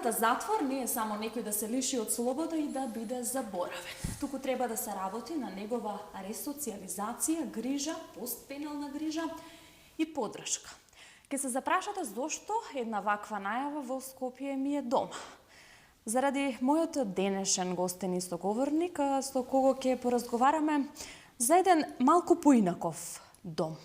Терминот затвор не е само некој да се лиши од слобода и да биде заборавен. Туку треба да се работи на негова ресоциализација, грижа, постпенална грижа и поддршка. Ке се запрашате зошто една ваква најава во Скопје ми е дома. Заради мојот денешен гостен и соговорник, со кого ќе поразговараме за еден малку поинаков дом.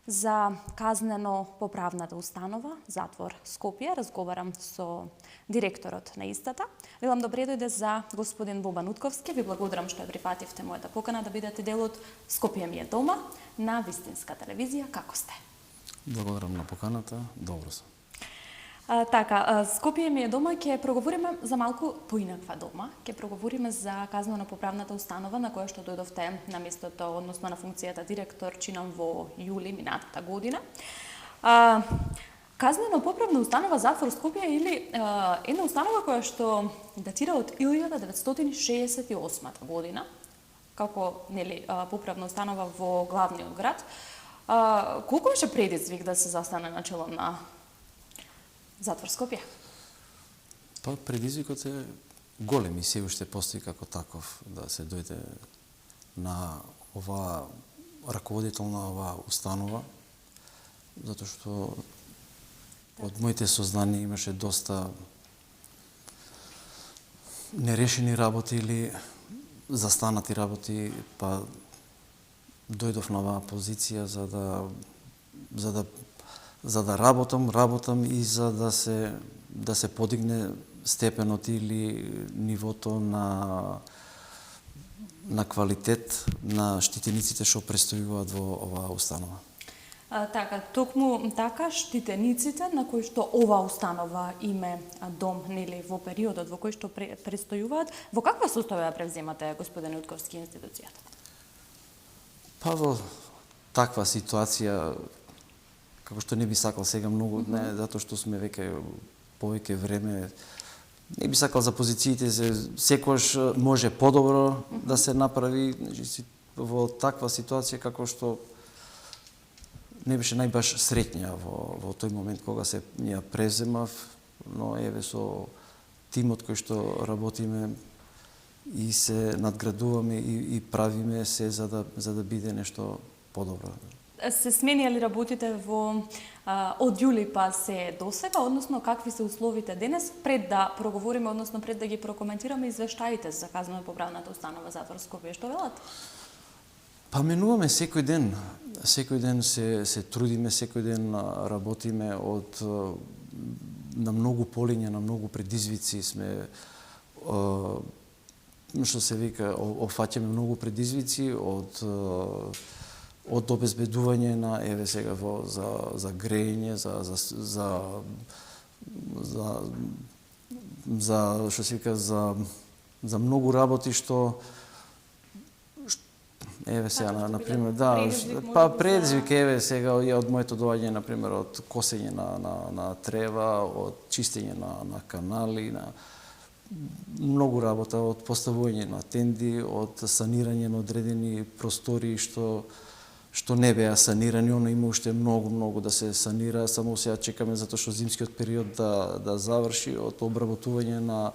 За казнено-поправната установа Затвор Скопје разговарам со директорот на истата. Велам добре дојде за господин Бобан Утковски. Ви благодарам што ја прифативте мојата покана да бидете дел од Скопје ми е дома на Вистинска телевизија. Како сте? Благодарам на поканата. Добро сум. Скопје ми е дома, ќе проговориме за малку поинаква дома. Ќе проговориме за казнено-поправната установа на која што дојдовте на местото, односно на функцијата директор, чинам во јули минатата година. Казнено-поправна установа Затвор Скопје или една установа која што датира од 1968 година, како поправна установа во главниот град. Колку беше предизвик да се застане на чело на Затвор Скопје? Предизвикот е голем и се уште постои како таков да се дојде на оваа раководител на оваа установа, затоа што од моите сознанија имаше доста нерешени работи или застанати работи, па дојдов на оваа позиција за да работам и за да се подигне степенот или нивото на квалитет на штитениците што престојуваат во оваа установа. Токму така штитениците на кои што оваа установа име дом, во периодот во кој што престојуваат, во каква состојба превземате, господин Утковски, институцијата? Во таква ситуација, како што не би сакал сега многу, затоа што сме веќе повеќе време, не би сакал за позициите, секојаш може подобро да се направи во таква ситуација како што не беше најбаш среќна во тој момент кога се ја преземав, но еве со тимот кој што работиме и се надградуваме и правиме се за да биде нешто подобро. Се сменија ли работите од јули па се досега, односно какви се условите денес, пред да проговориме, односно пред да ги прокоментираме извештаите за казнено-поправната установа Затвор Скопје, што велат? Менуваме секој ден. Секој ден се трудиме, секој ден работиме на многу полиња, на многу предизвици сме, што се вика, опфаќаме многу предизвици од обезбедување на еве сега за грејење, за што се вика за многу работи што еве сега на пример предизвик еве сега од моето доаѓање на пример од косење на трева, од чистење на канали, на многу работа, од поставување на тенди, од санирање на одредени простори што не беа санирани, но има уште многу да се санира, само сега чекаме затоа што зимскиот период да заврши, од обработување на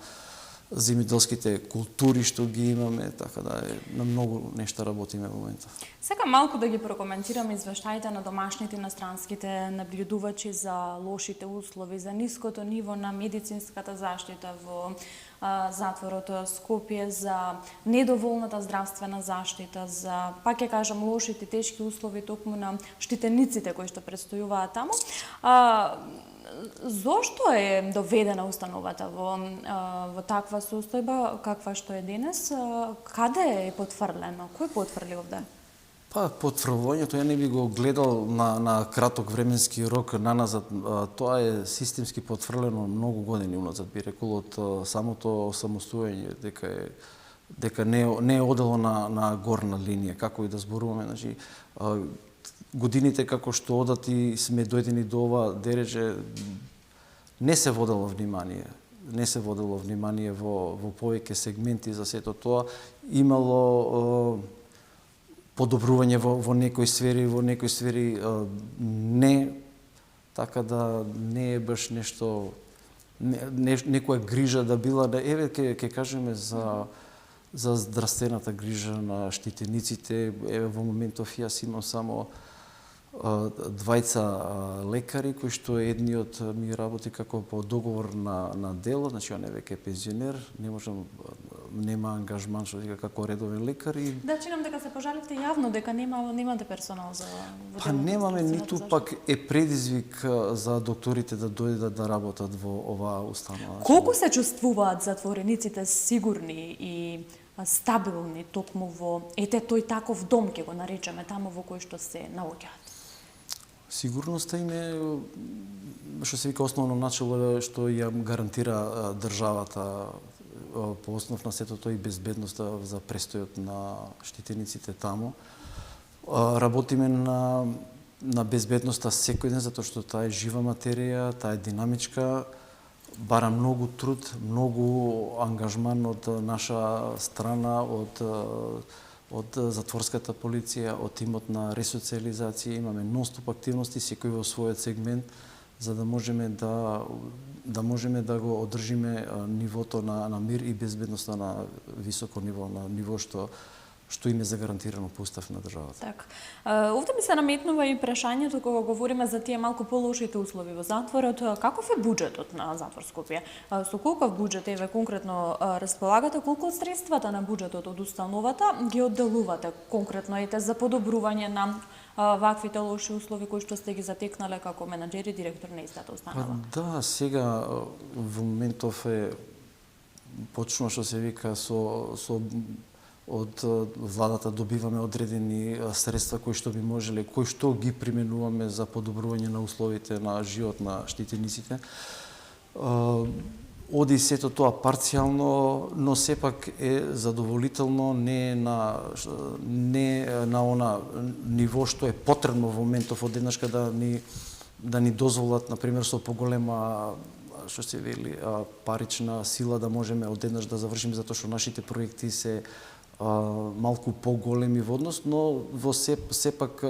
земјоделските култури што ги имаме, така да на многу нешта работиме во моментов. Сега малку да ги прокоментираме извештаите на домашните и иностранските набљудувачи за лошите услови, за ниското ниво на медицинската заштита во затворот Скопје, за недоволната здравствена заштита, за, пак ќе кажам, лошите тешки услови токму на штитениците кои што престојуваат таму. Зошто е доведена установата во таква состојба каква што е денес? Каде е потврлено? Кој потврли овде? Потврлувањето ја не би го гледал на краток временски рок наназад. Тоа е системски потврлено многу години уназад, би рекол, од самото осамостојање, дека не е одело на горна линија, како и да зборуваме. Значи, годините како што одат и сме дојдени до ова дереже, не се водело внимание. Не се водело внимание во повеќе сегменти за сето тоа. Имало подобрување во некои сфери не, така да не е баш нешто некоја грижа да била, да еве ќе кажеме за здравствената грижа на штитениците. Еве во моментов јас имам само двајца лекари кои што едниот ми работи како по договор на дело, значи он е веќе пензионер, нема ангажман што вика како редовен лекар и Да, чинам дека се пожалевте јавно дека немате персонал за па немаме ниту пак е предизвик за докторите да дојдат да работат во оваа установа. Колку се чувствуваат затворениците сигурни и стабилни токму во тој таков дом, ќе го наречеме, таму во кој што се наоѓаат? Сигурноста им е, што се вика, основно начело што ја гарантира државата по основ на сето тоа и безбедноста за престојот на штитениците таму. Работиме на безбедноста секој ден, затоа што таа е жива материја, таа е динамичка, бара многу труд, многу ангажман од наша страна, од затворската полиција, од тимот на ресоциализација. Имаме нон-стоп активности, секој во својот сегмент, за да можеме да го одржиме нивото на мир и безбедноста на високо ниво, на ниво што им е загарантирано по устав на државата. Така. Овде ми се наметнува и прашањето кога говориме за тие малку полошите услови во затворот. Каков е буџетот на затвор Скопје? Со колков буџет еве конкретно располагате, колку од средствата на буџетот од установата ги одделувате конкретно за подобрување на ваквите лоши услови кои што сте ги затекнале како менаџер и директор на истата установа? Да, сега во моментов е почно што се вика од владата добиваме одредени средства кои што би можеле, кои што ги применуваме за подобрување на условите на живот на штитениците. Оди сето тоа парцијално, но сепак е задоволително, не на она ниво што е потребно во моментов одеднашка да ни дозволат, например, со поголема што се вели парична сила да можеме одеднаш да завршиме, затоа што нашите проекти се малку поголеми во однос, но во сепак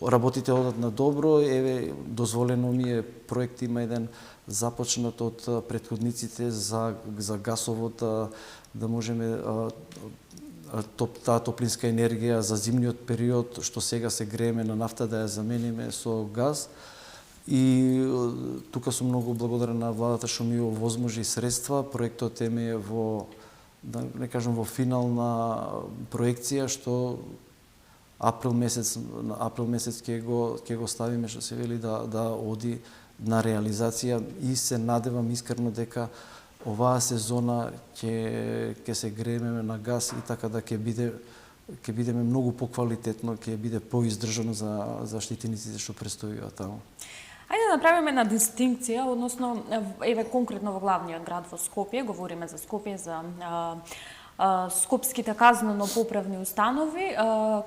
работите одат на добро. Еве, дозволено ми е проект, има еден започнат од претходниците за гасовод, да можеме таа топлинска енергија за зимниот период, што сега се грееме на нафта, да ја замениме со газ. И тука сум многу благодарен на владата што ми овозможи средства. Проектот е во, да не кажам, во финална проекција, што април месец ќе го ставиме, што се вели, да оди на реализација, и се надевам искрено дека оваа сезона ќе се грееме на газ и така да ќе бидеме многу поквалитетно, ќе биде поиздржано за штитениците што престојуваат таму. Ајде да направиме една дистинкција, односно, еве конкретно во главниот град во Скопје, говориме за Скопје, за скопските казнено-поправни установи,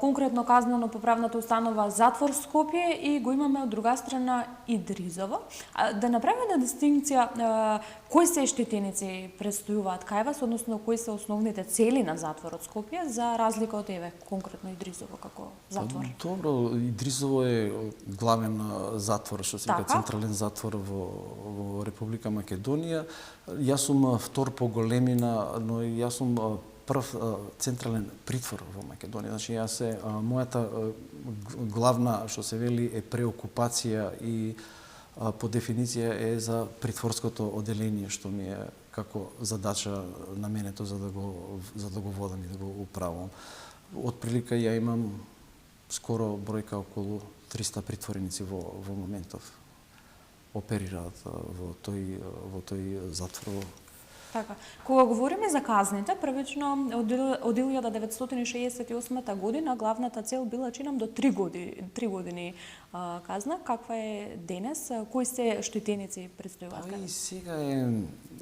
конкретно казнено-поправната установа Затвор Скопје, и го имаме од друга страна и Дризово. Да направиме една дистинкција, кои се штитеници престојуваат кај вас, односно кои се основните цели на Затворот Скопје, за разлика од еве конкретно и Дризово како затвор? Добро, и Дризово е главен затвор, што се вика централен затвор во Република Македонија. Јас сум втор по големина, но јас сум прв централен притвор во Македонија. Значи, мојата главна, што се вели, е преокупација и по дефиниција е за притворското оделение, што ми е како задача на менето за да го водам и да го управувам. Отприлика ја имам скоро бројка околу 300 притвореници во моментов оперираат во тој затвор. Така. Кога говориме за казните, првично од 1968 година главната цел била, чинам, до 3 години казна. Каква е денес? Кои се штитеници престојуваат? И сега е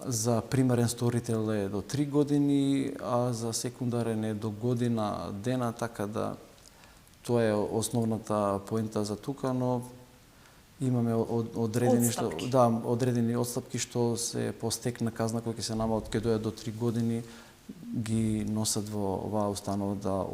за примарен сторител е до 3 години, а за секундарен е до година дена, така да тоа е основната поента за тука, но имаме одредени отстапки што се по стек на казна кои ќе се намалат, ќе дојдат до 3 години, ги носат во оваа установа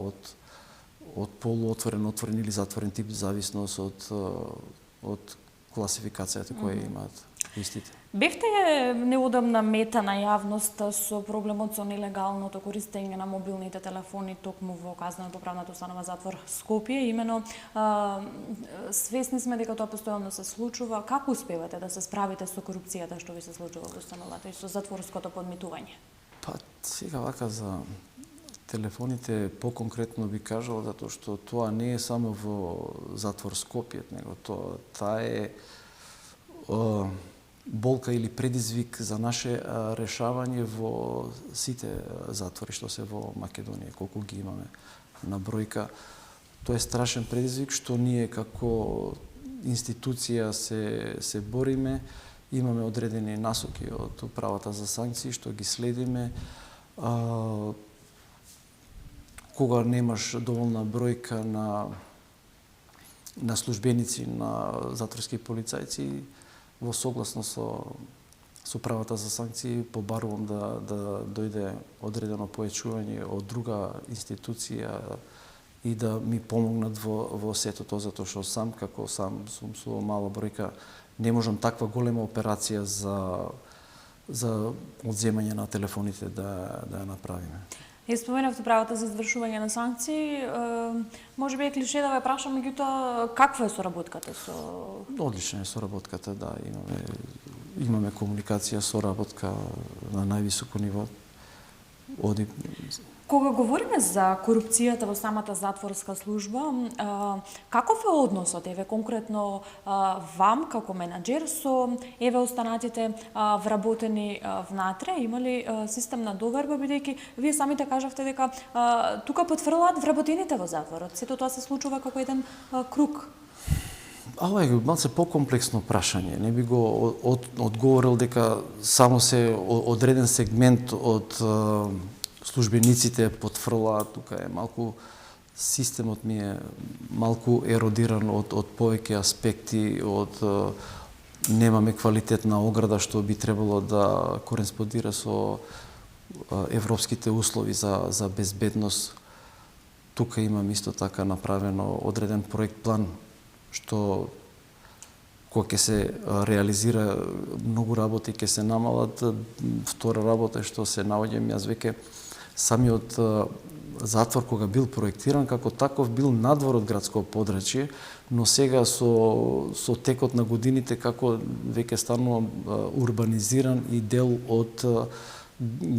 од полуотворен, отворен или затворен тип, зависност од класификацијата која имаат. истите. Бевте неудобна мета на јавноста со проблемот со нелегалното користење на мобилните телефони токму во казнено-поправната установа затвор Скопје. Имено, свесни сме дека тоа постојано се случува. Како успевате да се справите со корупцијата што ви се случува во установата и со затворското подмитување? Па сега вака за телефоните поконкретно би кажал, затоа што тоа не е само во затвор Скопје, него таа е болка или предизвик за наше решавање во сите затвори што се во Македонија, колку ги имаме на бројка. Тоа е страшен предизвик што ние како институција се бориме, имаме одредени насоки од управата за санкции што ги следиме. Кога немаш доволна бројка на службеници, на затворски полицајци, во согласно со правата за санкции, побарувам да дојде одредено појачување од друга институција и да ми помогнат во сето тоа, затоа што сам сум со мала бројка не можам таква голема операција за одземање на телефоните да ја направиме. Споменавте правата за извршување на санкции. Може би е клише да ве прашам, меѓутоа, каква е соработката со... Одлична е соработката, да. Имаме комуникација, соработка на највисоко ниво. Кога говориме за корупцијата во самата затворска служба, каков е односот, конкретно вам како менаџер со останатите вработени внатре? Има ли систем на доверба, бидејќи вие самите кажавте дека тука потврлаат вработените во затворот. Сето тоа се случува како еден круг. Ова е малце покомплексно прашање. Не би го одговорил дека само се одреден сегмент од службениците потврлаат. Тука е малку, системот ми е малку еродиран од повеќе аспекти, немаме квалитетна ограда што би требало да кореспондира со европските услови за безбедност. Тука имам исто така направено одреден проект план што кога ќе се реализира многу работи ќе се намалат. Втора работа е што се наоѓам јас веќе самиот затвор кога бил проектиран како таков бил надвор од градско подрачје, но сега со текот на годините како веќе станува урбанизиран и дел од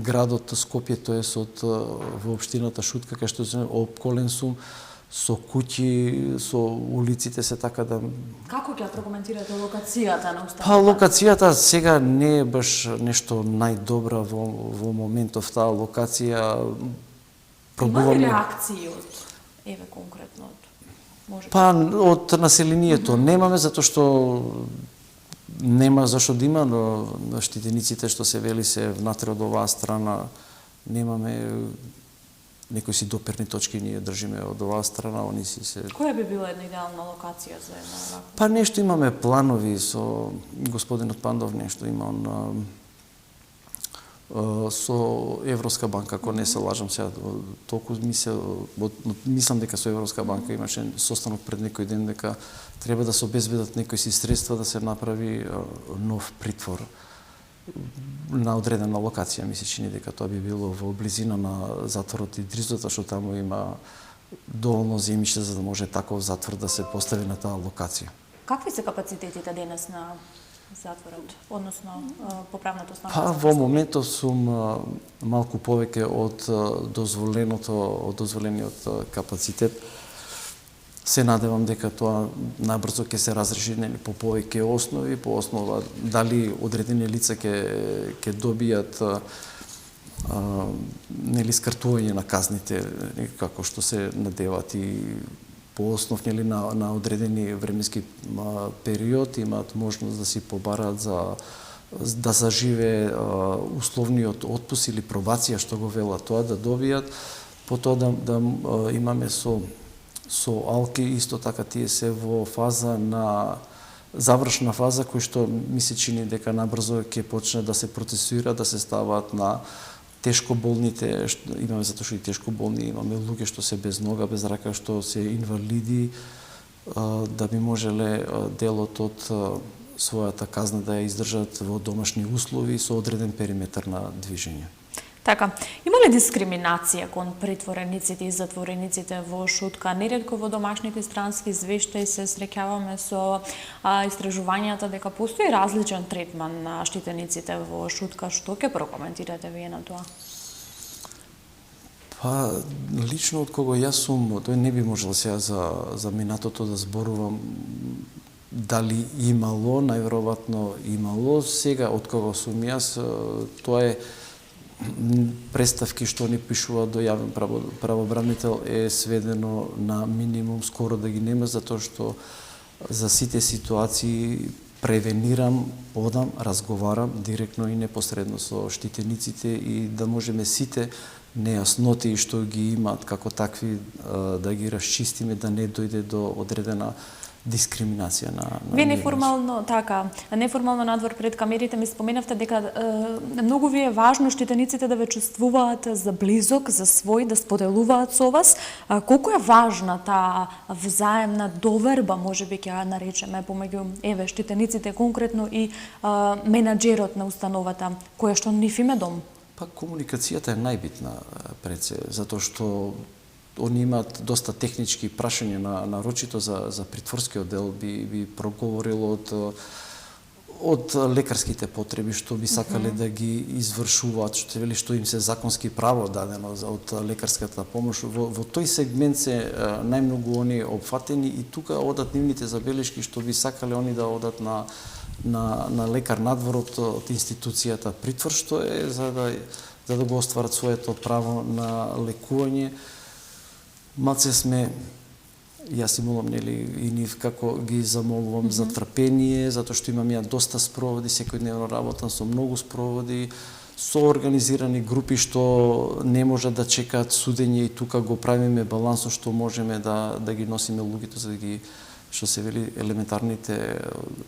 градот Скопје, тоест од во општината Шутка, кај што се опколен сум со куќи, со улиците се така да... Како ќе прокоментирате локацијата на установата? Па локацијата сега не е баш нешто најдобра во моментов таа локација. Има ли реакции од конкретно од Па од населението немаме, затоа што нема зашто да има, но штитениците што се вели се внатре од оваа страна немаме. Некои си доперни точки ние држиме од оваа страна, они си се... Која би била една идеална локација за една ваква? Па нешто имаме планови со господинот Пандов, нешто има он со Европска банка, ако не се лажам сега, толку мислам дека со Европска банка имаше состанок пред некој ден дека треба да се обезбедат некои си средства да се направи нов притвор на одредена локација. Ми се чини дека тоа би било во близина на затворот Идрис, затоа што таму има доволно земјиште за да може таков затвор да се постави на таа локација. Какви се капацитетите денес на затворот, односно поправната установа? Па во моментов сум малку повеќе од дозволениот капацитет. Се надевам дека тоа најбрзо ќе се разреши по повеќе основи, по основа дали одредени лица ќе добијат скратување на казните, како што се надеват и по основ на одредени временски период имаат можност да си побараат да заживее условниот отпуск или пробација што го велат тоа да добијат, потоа да имаме со алки исто така тие се во фаза на завршна фаза кој што ми се чини дека набрзо ќе почне да се процесуира, да се ставаат на тешко болните, имаме затоа што и тешко болни, имаме луѓе што се без нога, без рака, што се инвалиди, да би можеле делот од својата казна да ја издржат во домашни услови со одреден периметар на движење. Така, има ли дискриминација кон притворениците и затворениците во Шутка? Неретко во домашните странски извештаи се среќаваме со истражувањата дека постои различен третман на штитениците во Шутка. Што ќе прокоментирате вие на тоа? Па, лично од кого јас сум, тој не би можел сега за минатото да зборувам дали имало, најверојатно имало. Сега од кого сум јас, тоа е представки што ни пишува до јавен правобранител е сведено на минимум, скоро да ги нема, затоа што за сите ситуации превенирам, одам, разговарам директно и непосредно со штитениците и да можеме сите нејасноти што ги имаат како такви да ги расчистиме, да не дојде до одредена дискриминација на Вие неформално неформално надвор пред камерите ми споменавте дека многу ви е важно штитениците да ве чувствуваат за близок, за свој, да споделуваат со вас. Колку е важна таа взаемна доверба, можеби ќе ја наречеме, помеѓу штитениците конкретно и менаџерот на установата, која што нив им е дом? Па комуникацијата е најбитна пред се, затоа што они имаат доста технички прашања нарочито за притворскиот дел, би проговорил од лекарските потреби што би сакале да ги извршуваат, што им се законски право дадено од лекарската помош. Во тој сегмент се најмногу они опфатени и тука одат нивните забелешки што би сакале они да одат на лекар надвор од институцијата притвор, што е за да го остварат своето право на лекување. Малце сме, јас и молам, нели, и нив како ги замолувам за трпение, затоа што имам ја доста спроводи, секојдневно работам со многу спроводи, со организирани групи што не можат да чекаат судење и тука го правиме балансот што можеме да ги носиме луѓето за да ги, што се вели, елементарните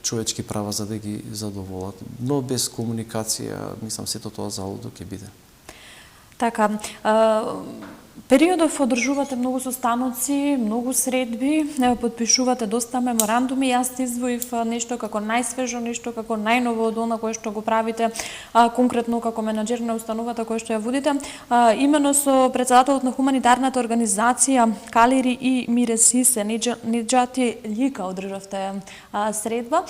човечки права за да ги задоволат. Но без комуникација, мислам, сето тоа залудо ќе биде. Така, периодов одржувате многу состаноци, многу средби, подпишувате доста меморандуми. Јас издвоив нешто како најсвежо, нешто како најново од она кое што го правите, конкретно како менаџер на установата која што ја водите. Имено со председателот на хуманитарната организација Калири и Мире Сисе, Неџати Љика одржавте средба.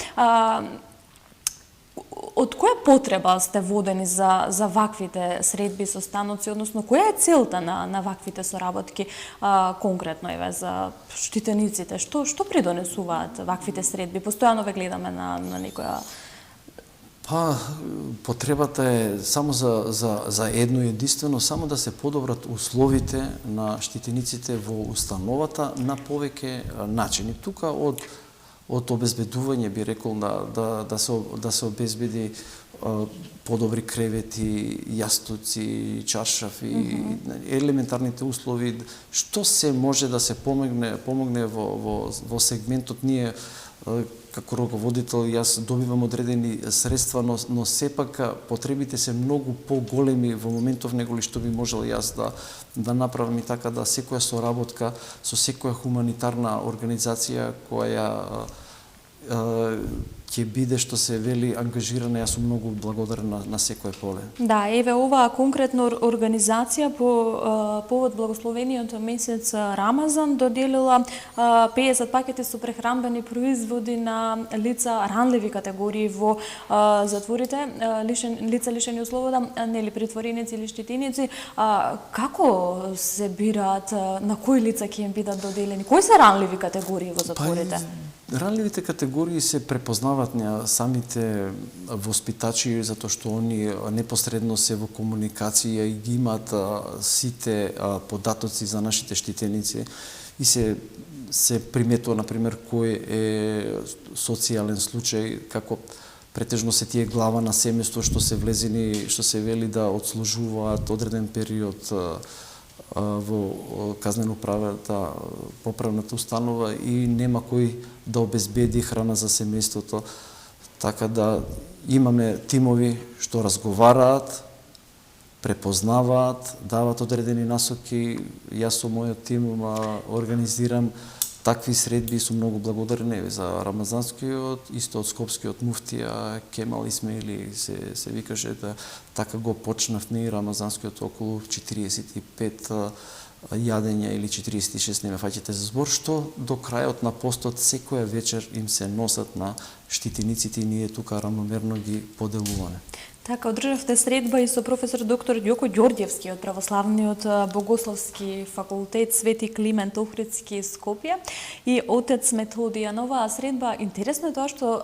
Од која потреба сте водени за ваквите средби со станоци, односно која е целта на ваквите соработки конкретно за штитениците? Што придонесуваат ваквите средби? Постојано ве гледаме на некоја... Па, потребата е само за едно единствено, само да се подобрат условите на штитениците во установата на повеќе начини. Тука од обезбедување, би рекол, да се обезбеди подобри кревети, јастуци, чаршафи, елементарните услови, што се може да се помогне во сегментот. Ние како руководител јас добивам одредени средства, но сепак потребите се многу поголеми во моментов него ли што би можел јас да направам, и така да секоја соработка со секоја хуманитарна организација која ќе биде, што се вели, ангажирана. Јас сум многу благодарен на секое поле. Да, еве оваа конкретно организација по повод благословениот месец Рамазан доделила 50 пакети со прехранбени производи на лица ранливи категории во затворите, лица лишени од слобода, нели притвореници или штитеници. Како се бираат, на кои лица ќе им бидат доделени? Кои се ранливи категории во затворите? Ранливите категории се препознаваат на самите воспитачи, затоа што они непосредно се во комуникација и ги имаат сите податоци за нашите штитеници и се приметува, например, кој е социјален случај, како претежно се тие глава на семејство што се влезени, што се вели да отслужуваат одреден период во казнено-правната поправната установа и нема кој да обезбеди храна за семејството. Така да имаме тимови што разговараат, препознаваат, дават одредени насоки. Јас со мојот тим организирам такви средби сум многу благодарен за Рамазанскиот, исто од Скопскиот муфтија Кемал Исмаили се викаше да така го почнавме Рамазанскиот околу 45 јадења или 46, не ме фаќате за збор, што до крајот на постот секоја вечер им се носат на штитениците и ние тука рамномерно ги поделуваме. Така, одржавте средба и со професор доктор Ѓоко Ѓорѓевски од Православниот Богословски факултет Свети Климент Охридски Скопје и отец Методија. На оваа средба интересно е тоа што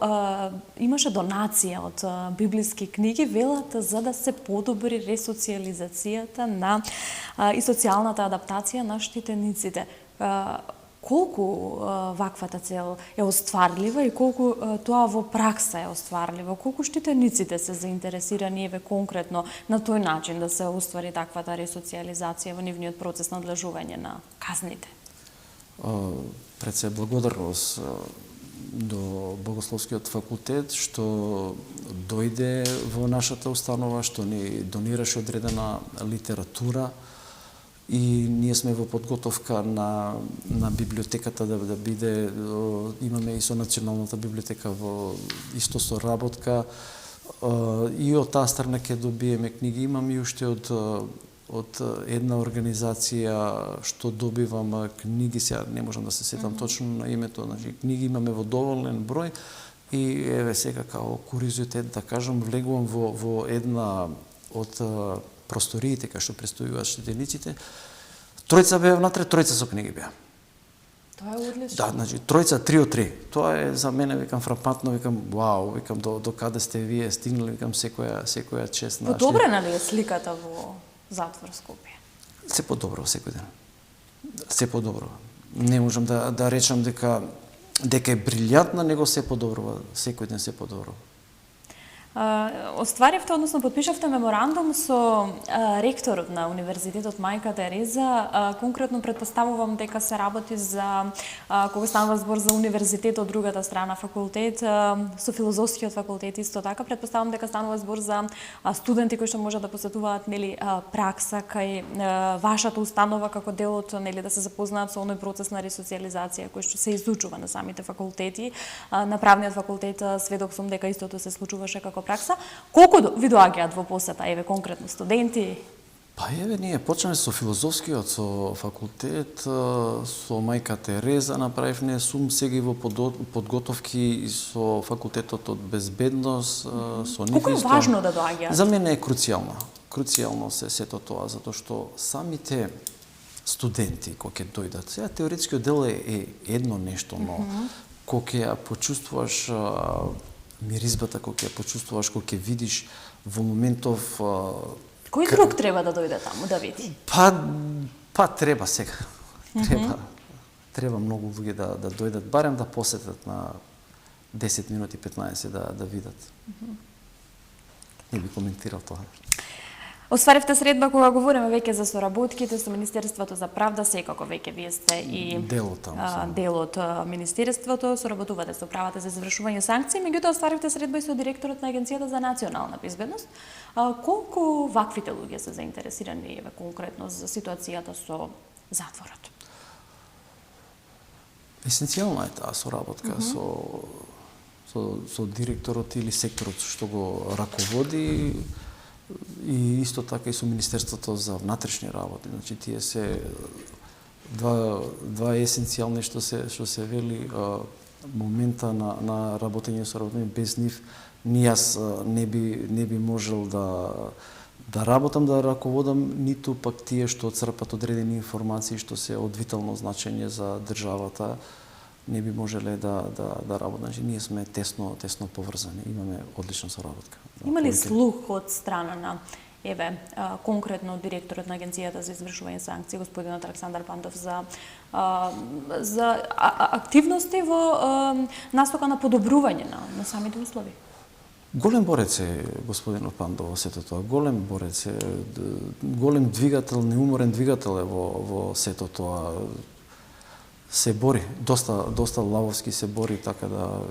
имаше донација од библиски книги, велат за да се подобри ресоциализацијата на и социјалната адаптација на штитениците. Колку ваквата цел е остварлива и колку тоа во пракса е остварлива? Колку штитениците се заинтересирани еве конкретно на тој начин да се оствари таквата ресоциализација во нивниот процес на одлежување на казните? Пред се благодарност до Богословскиот факултет што дојде во нашата установа, што ни донираше одредена литература, и ние сме во подготовка на библиотеката да биде, имаме и со Националната библиотека во исто со работка, и од таа страна ќе добиеме книги. Имам и уште од една организација што добивам книги, сега не можам да се сетам точно на името, значи книги имаме во доволен број и еве сега као куризитет да кажам, влегувам во една од просториите кај што престојуваат штитениците. Тројца беа внатре, тројца со книги беа. Тоа е одлично. Да, значи тројца 3 од 3. Тоа е за мене, викам, фрапантно, викам, вау, викам, до каде сте вие стигнали, викам, секоја чест на. Подобрена ли е сликата во затвор Скопје? Се подобрува секој ден. Се подобрува. Не можам да речам дека е брилјантна, него се подобрува, секој ден се подобрува. Остваривте, односно подпишавте меморандум со ректорот на Универзитетот Мајка Тереза. Конкретно предпоставувам дека се работи за, кога станува збор за универзитет од другата страна, факултет, со филозофскиот факултет исто така, предпоставувам дека станува збор за студенти кои што можат да посетуваат, нели, пракса кај вашата установа како дел од, нели, да се запознаат со оној процес на ресоциализација кој што се изучува на самите факултети. На правниот факултет сведок сум дека истото се случуваше како пракса. Колку ви доаѓаат во посета, еве конкретно студенти? Па еве ние почнеме со филозофскиот, со факултет, со Мајка Тереза направивме, сум сега во подготовки со факултетот од безбедност, со нив. Колку е важно да доаѓаат? За мене е круцијално. Круцијално се сето тоа, затоа што самите студенти кои ќе дојдат, сега теоретскиот дел е едно нешто, но кога ќе почувствуваш миризбата, кога ќе почувствуваш, кога ќе видиш во моментов. Кој друг треба да дојде таму да види? Па треба сега. Треба многу луѓе да дојдат, барем да посетат на 10 минути 15 да видат. Не би коментирал тоа. Остваривте средба кога говориме веќе за соработките со Министерството за правда, секако веќе вие сте и дел од Министерството, соработувате со правата за извршување санкции, меѓутоа остваривте средба и со директорот на Агенцијата за национална безбедност. Колку ваквите луѓе се заинтересирани еве конкретно за ситуацијата со затворот? Есенцијална е таа соработка со директорот или секторот што го раководи, и исто така и со Министерството за внатрешни работи. Значи тие се два есенцијални што се вели момента на работење со работење. Без нив јас не би можел да работам, да раководам, ниту пак тие што црпат одредени информации што се од витално значење за државата, не би можеле да работат. Значи, ние сме тесно поврзани, имаме одлична соработка. Има ли слух од страна на, еве, конкретно директорот на Агенцијата за извршување санкции, господинот Александар Пандов, за активности во настока на подобрување на самите услови? Голем борец е господинот Пандов во сето тоа. Голем борец е, голем двигател, неуморен двигател е во сето тоа. Се бори, доста лавовски се бори, така да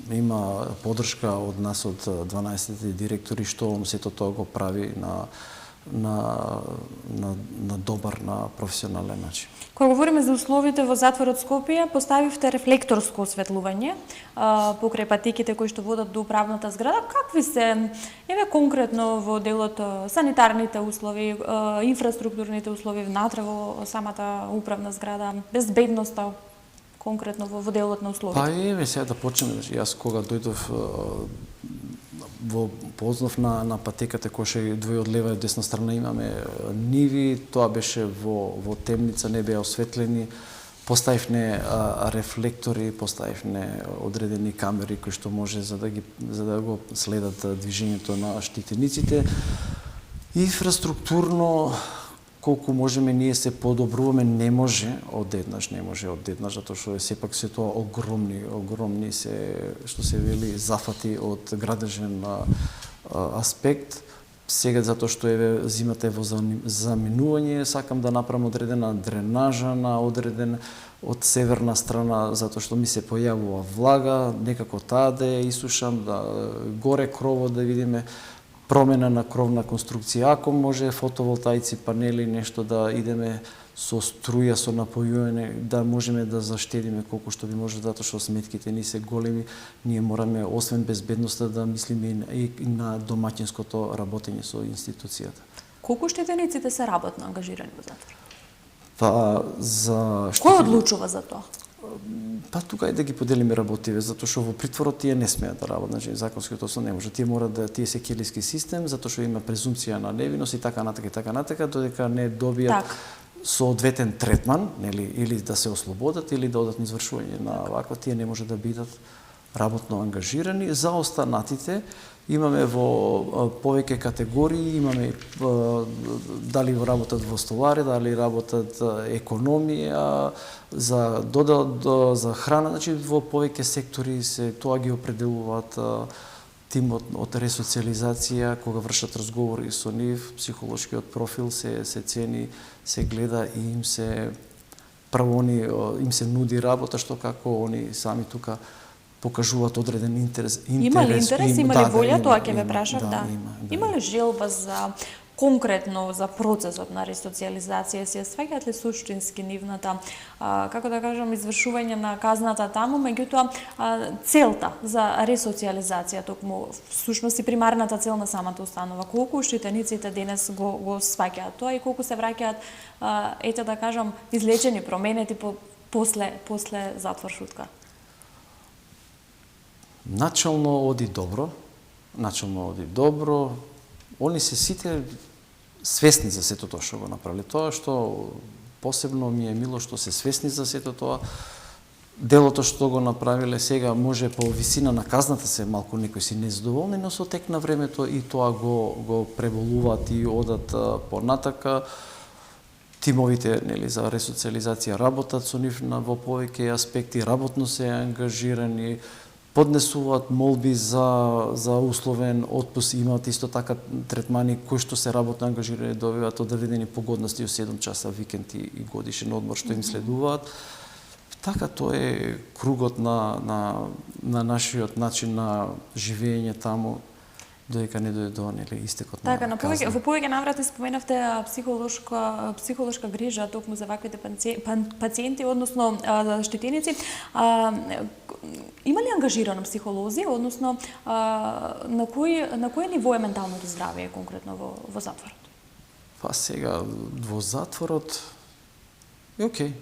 има подршка од нас, од 12 директори, што он сето тоа го прави на добар, на професионален начин. Кога говориме за условите во затворот Скопје, поставивте рефлекторско осветлување покрај патеките кои што водат до управната зграда. Какви се, конкретно во делот санитарните услови, инфраструктурните услови внатре во самата управна зграда, безбедноста конкретно во делот на условите? Сега да почнеме. Јас кога дојдов познав на патеката која ше двој од лева и десна страна имаме ниви, тоа беше во темница, не беа осветлени, поставивне рефлектори, поставивне одредени камери кои што може за да го следат движењето на штитениците. Инфраструктурно колку можеме ние се подобруваме, не може одеднаш, затоа што сепак се тоа огромни се, што се вели, зафати од градежен аспект. Сега затоа што зимата е во заминување, сакам да направам одредена дренажа на одреден од северна страна, затоа што ми се појавува влага, некако таа да ја исушам, да горе кровот да видиме, промена на кровна конструкција, ако може фотоволтаици, панели, нешто да идеме со струја, со напојување, да можеме да заштедиме колку што би може, затоа што сметките ни се големи, ние мораме, освен безбедноста, да мислиме и на домаќинското работење со институцијата. Колку штетениците се работно ангажирани во затвор? Кој одлучува за тоа? Тука е да ги поделиме работиве, затоа што во притворот тие не смеат да работат, значи законското не може. Тие се келиски систем, затоа што има презумпција на невиност и така натака, додека не добијат соодветен третман, нели, или да се ослободат или да одат на извршување на ваква, тие не може да бидат работно ангажирани. За останатите имаме во повеќе категории, имаме дали работат во столари, дали работат економија, за храна, значи во повеќе сектори се тоа ги определуваат тимот од ресоциализација, кога вршат разговори со нив, психолошкиот профил се цени, се гледа и им се нуди работа, што како они сами тука покажуваат одреден интерес. Има ли интерес, има ли волја, тоа ќе ве прашав, Има ли желба за конкретно за процесот на ресоциализација, се сваќаат ли суштински нивната, како да кажам, извршување на казната таму, меѓутоа целта за ресоциализација, токму всушност и примарната цел на самата установа, колку штитениците денес го сваќаат тоа и колку се враќаат, ете да кажам, излечени, променети после затвор шутка? Начално оди добро. Они се сите свесни за сето тоа што го направиле. Тоа што посебно ми е мило што се свесни за сето тоа. Делото што го направиле сега може по висина на казната се малку некои си незадоволни, но со тек на времето и тоа го преболуваат и одат понатака. Тимовите, нели, за ресоциализација работат со нив во повеќе аспекти, работно се ангажирани, поднесуваат молби за условен отпуск, имаат исто така третмани кои што се работно ангажирани, добиваат одредени погодности од 7 часа викенд и годишен одмор што им следуваат. Така тоа е кругот на нашиот начин на живење таму, додека не дојде до истекот на казна. Така, во повеќе наврати споменавте психолошка грижа токму за ваквите пациенти, односно штитеници. Има ли ангажирано психолози, односно на кој ниво е менталното здравје конкретно во затворот? Сега во затворот е окей.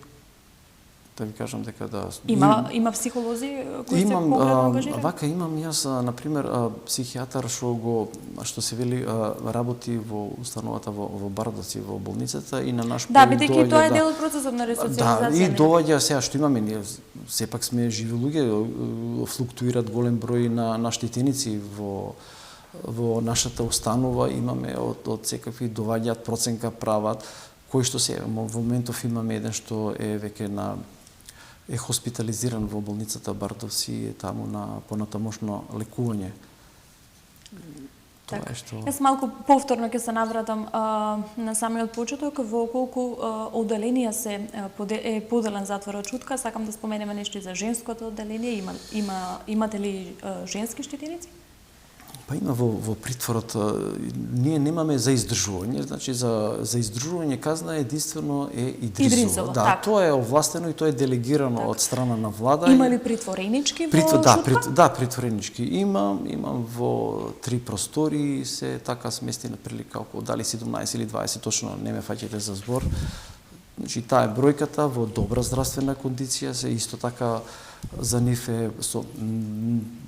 Да ви кажам дека Има психолози кои се конкретно ангажирани? Имам јас, например, психијатар што се вели работи во установата во Бардовци, во болницата и на наш бидејќи тоа е дел од процесот на ресоциализација. И доаѓа сега што имаме ние, сепак сме живи луѓе, флуктуират голем број на штитеници во нашата установа, имаме од секакви доаѓаат проценка прават, кои што се во моментов имаме еден што е веќе е хоспитализиран во болницата Бардовци и таму на понатамошно лекување. Тоа е што... Јас малку повторно ќе се навратам на самиот почеток, во колку одделенија е поделен затворот шутка, сакам да споменеме нешто и за женското одделение, имате ли женски штитеници? Па има во притворот, ние немаме за издржување, значи за издржување казна единствено е Идризово. Да, така. тоа е овластено и тоа е делегирано така. од страна на влада. Има ли притворенички во Шутка? Да, притворенички имам во 3 простори, се така сместена прилика околу дали 17 или 20, точно не ме фаќате за збор. Значи таа е бројката во добра здравствена кондиција, се исто така за нив е со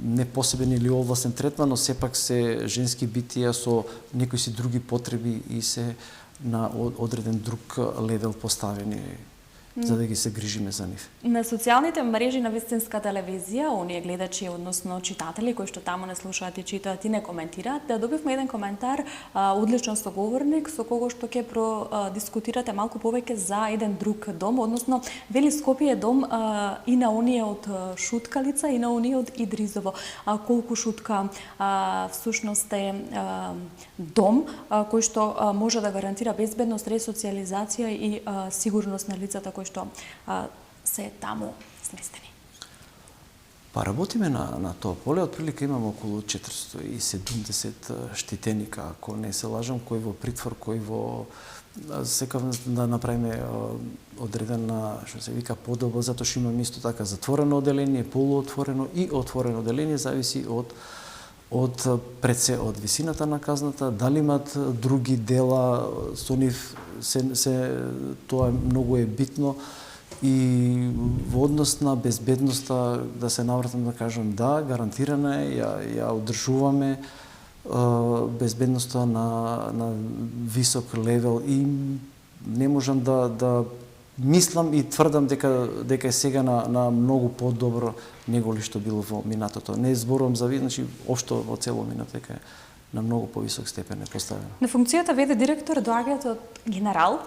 не посебен или овластен третман, но сепак се женски битија со некои си други потреби и се на одреден друг левел поставени за да ги се грижиме за нив. На социјалните мрежи на Вистинска телевизија, оние гледачи, односно читатели кои што таму не слушаат и читаат и не коментираат, да добивме еден коментар, одличен соговорник со кого што ќе продискутирате малку повеќе за еден друг дом, односно вели Скопје е дом и на оние од Шуткалица и на оние од Идризово. Колку Шутка всушност е дом кој што може да гарантира безбедност, ресоциализација и сигурност на лицата кои што се таму сместени. Па работиме на тоа поле, отприлика имаме околу 470 штитеника, ако не се лажам, кои во притвор, кои во секав да направиме одредена, што се вика, подоба, затоа што имаме исто така затворено оделение, полуотворено и отворено оделение, зависи од висината на казната, дали имат други дела со нив, тоа многу е битно и во однос на безбедноста, да се навратам да кажам, да, гарантирана е, ја одржуваме безбедноста на висок левел и не можам да мислам и тврдам дека е сега на многу подобро него ли што било во минатото. Не зборувам за значи општо во цело минато дека е на многу повисок степен е поставено. На функцијата ВД директор доаѓате од генерал.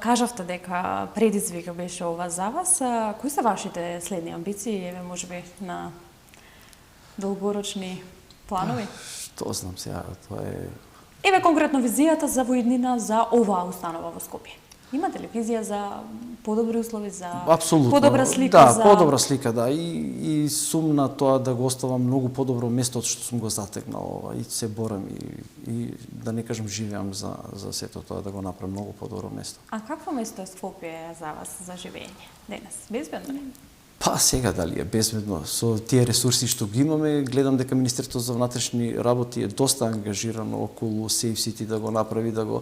Кажавте дека предизвик беше ова за вас. Кои се вашите следни амбиции, еве можеби на долгорочни планови? Што знам сега, тоа е... Еве конкретно визијата за воиднина за оваа установа во Скопје. Имате ли визија за подобри услови, за Апсолутно. подобра слика? Да, за... подобра слика, да. И сум на тоа да го оставам многу подобро место од што сум го затекнал и се борам и да не кажам живеам за сето тоа да го направам многу подобро место. А какво место е Скопје за вас за живење денес? Безбедно ли? Па сега дали е безбедно со тие ресурси што ги имаме, гледам дека Министерството за внатрешни работи е доста ангажирано околу Safe City да го направи, да го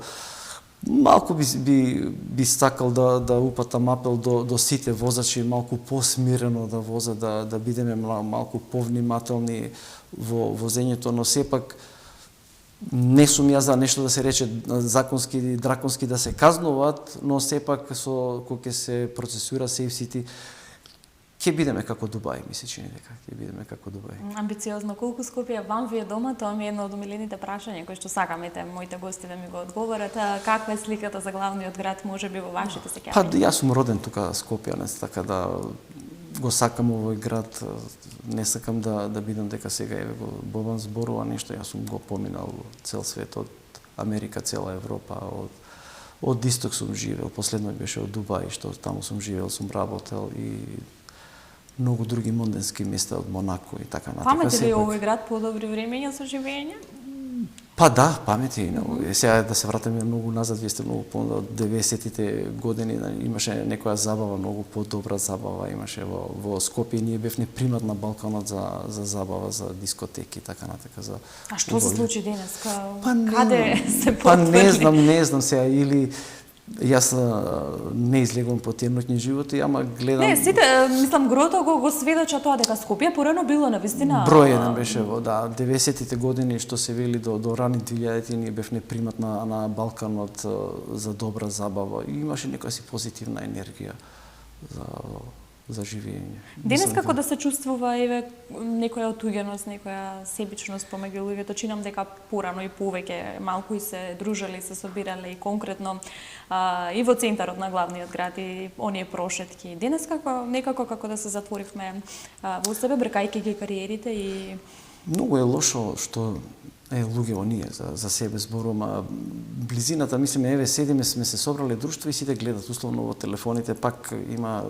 малку би сакал да упатам апел до сите возачи малку посмирено да возат, да бидеме малку повнимателни во возењето, но сепак не сум ја за нешто да се рече законски или драконски да се казнуваат, но сепак кога ќе се процесуира Safe City ќе бидеме како Дубај, ми се чини дека ќе бидеме како Дубај. Амбициозно, колку Скопје вам ви е дома, тоа ми е едно од умилените прашања кои што сакам моите гости да ми го одговорат. Каква е сликата за главниот град можеби во вашите сеќавања? Па јас сум роден тука Скопјанец, така да го сакам овој град, не сакам да бидам дека сега еве го Бобан зборува нешто, јас сум го поминал цел свет, од Америка, цела Европа, од исток сум живеел, последно беше од Дубај, што таму сум живеел, сум работел и многу други монденски места од Монако и така натака. Памети ли овој град подобри времења за живење? Па да, памети и многу. Сега да се вратиме многу назад, вие сте многу од 90-тите години, имаше некоја забава, многу подобра забава имаше во Скопје. Ние бевме примат на Балканот за забава, за дискотеки и така натака. А што се случи денес? Каде се потврди? Па не знам сега, или јас не излегувам по тие ноќни животи, ама гледам... Не, сите, мислам, грото го сведоча тоа дека Скопје порано било навистина... Број еден беше во, 90-тите години, што се вели до рани 2000-ти, ние бевме примат на Балканот за добра забава и имаше некоја си позитивна енергија за живење. Денес како да се чувствува еве некоја отуѓеност, некоја себичност помеѓу луѓето, чинам дека порано и повеќе малку и се дружеле, се собирале и конкретно и во центарот на главниот град и оние прошетки. Денес некако како да се затворивме во себе, бркајќи ги кариерите и Многу е лошо што луѓе оние за себе зборувам, близината, мислиме, еве седиме, сме се собрале друштво и сите гледат условно во телефоните, пак има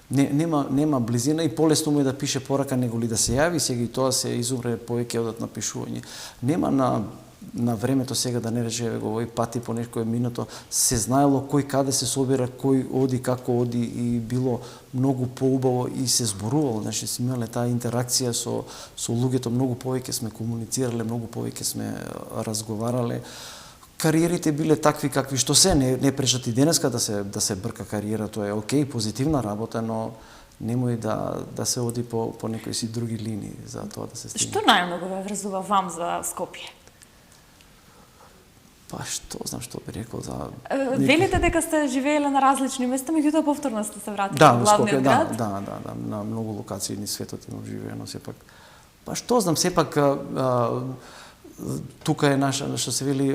нема близина и полесно му е да пише порака него ли да се јави, сега и тоа се изумре повеќе одат на пишување. Нема на времето сега да не рече го овој пати по некој минуто се знаело кој каде се собира, кој оди, како оди и било многу поубаво и се зборувало, значи сме имале таа интеракција со луѓето, многу повеќе сме комуницирале, многу повеќе сме разговарале. Кариерите биле такви какви што се, не пречат и денеска да се брка кариера, тоа е окей, позитивна работа, но немој да се оди по некои си други линии за тоа да се стигне. Што најмногу ве врзува вам за Скопје? Па што знам што би рекол за Велите дека сте живееле на различни места, меѓутоа повторно сте се вратили во главниот град? Да, на многу локации низ светот имам живеено сепак. Па што знам, сепак тука е наша, што се вели,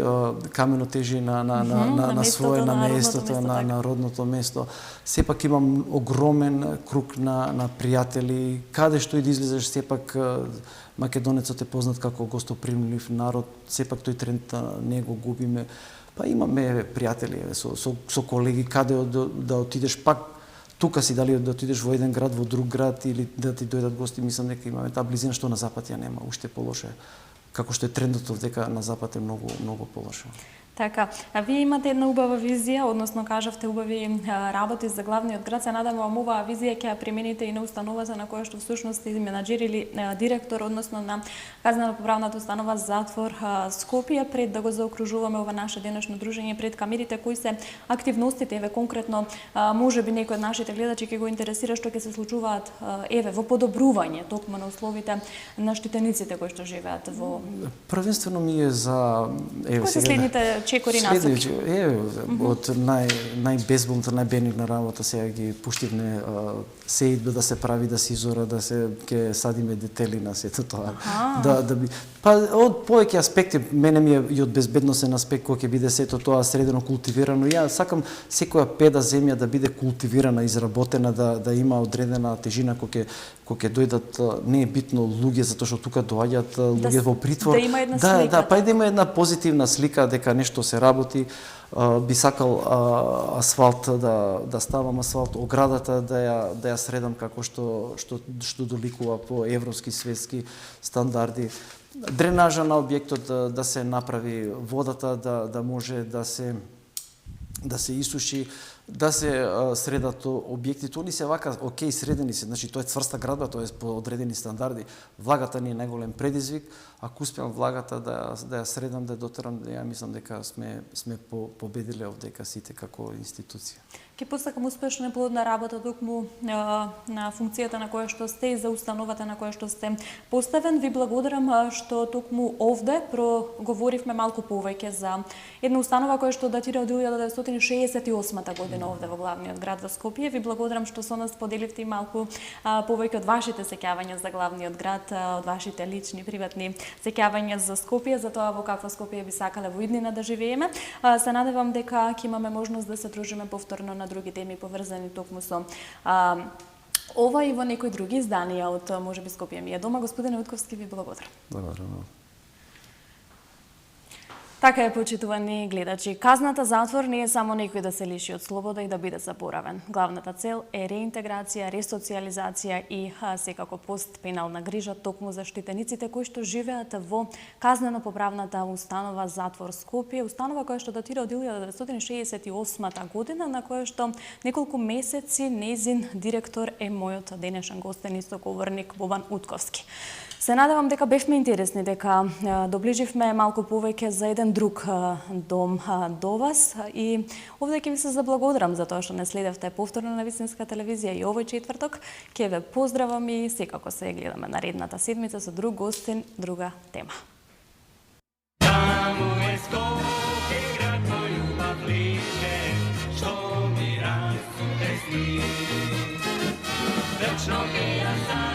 камено тежи на свое, на местото, на родното место. Сепак имам огромен круг на пријатели, каде што и да излезеш, сепак македонецот е познат како гостопримлив народ, сепак тој тренд не го губиме. Па имаме пријатели со колеги, каде да отидеш, пак тука си, дали да отидеш во еден град, во друг град или да ти дојдат гости, мислам дека имаме таа близина што на запад ја нема, уште полоше. Како што е трендот дека на запад е многу полошо. Така, а вие имате една убава визија, односно кажавте убави работи за главниот град. Се надевам оваа визија ќе ја примените и на установата на која што всушност е менаџер или директор, односно на казнено-поправната установа Затвор Скопје. Пред да го заокружуваме ова наше денешно дружење пред камерите, кои се активностите, еве конкретно, можеби некои од нашите гледачи ќе го интересира што ќе се случуваат еве во подобрување токму на условите на штитениците кои што живеат во. Првенствено ми е за кои се следните чекори насоки? Од најбезболната, најбенигна работа сега ги пуштивме сеидба да се прави, да се изора, да се ќе садиме детели на сето тоа. Па од повеќе аспекти, мене ми е и од безбедносен аспект кој ќе биде сето тоа средено култивирано. Ја сакам секоја педа земја да биде култивирана, изработена, да има одредена тежина кој ќе дојдат, не е битно луѓе, затоа што тука доаѓаат луѓе во притвор. Да има една слика. Па да има една позитивна слика дека нешто се работи. Би сакал асфалт да ставам асфалт, оградата да ја средам како што доликува по европски светски стандарди. Дренажа на објектот да се направи, водата да може да се исуши, да се средат објектите. Они се вака, окей, средени се, значи тоа е цврста градба, тоа е по одредени стандарди. Влагата ни е најголем предизвик, ако успеам влагата да ја средам, да ја дотерам, ја мислам дека сме победиле овдека сите како институција. Ке посакам успешна и плодна работа токму на функцијата на која што сте и за установата на која што сте поставен. Ви благодарам што токму овде проговоривме малку повеќе за една установа која што датира од 1968 година овде во главниот град во Скопје. Ви благодарам што со нас поделивте и малку повеќе од вашите сеќавања за главниот град, од вашите лични, приватни сеќавања за Скопје, за тоа во какво Скопје би сакале во иднина да живееме. Се надевам дека ќе имаме можност да се дружиме повторно на други теми поврзани токму со ова и во некои други изданија од можеби Скопје ми е дома. Господине Утковски, ви благодарам. Благодарам. Така е, почитувани гледачи. Казната затвор не е само некој да се лиши од слобода и да биде заборавен. Главната цел е реинтеграција, ресоциализација и секако постпенална грижа токму за штитениците кои што живеат во казнено-поправната установа Затвор Скопје, установа која што датира од 1968 година, на која што неколку месеци нејзин директор е мојот денешен гостен и соговорник Бобан Утковски. Се надевам дека бевме интересни, дека доближивме малку повеќе за еден друг дом до вас и овде ќе ви се заблагодарам за тоа што не следевте повторно на Вистинска телевизија и овој четврток. Ќе ве поздравам и секако се гледаме наредната седмица со друг гостин, друга тема. Таму е Скопје, град мој љубав лише, што ми расуте сни. Вечно ќе ја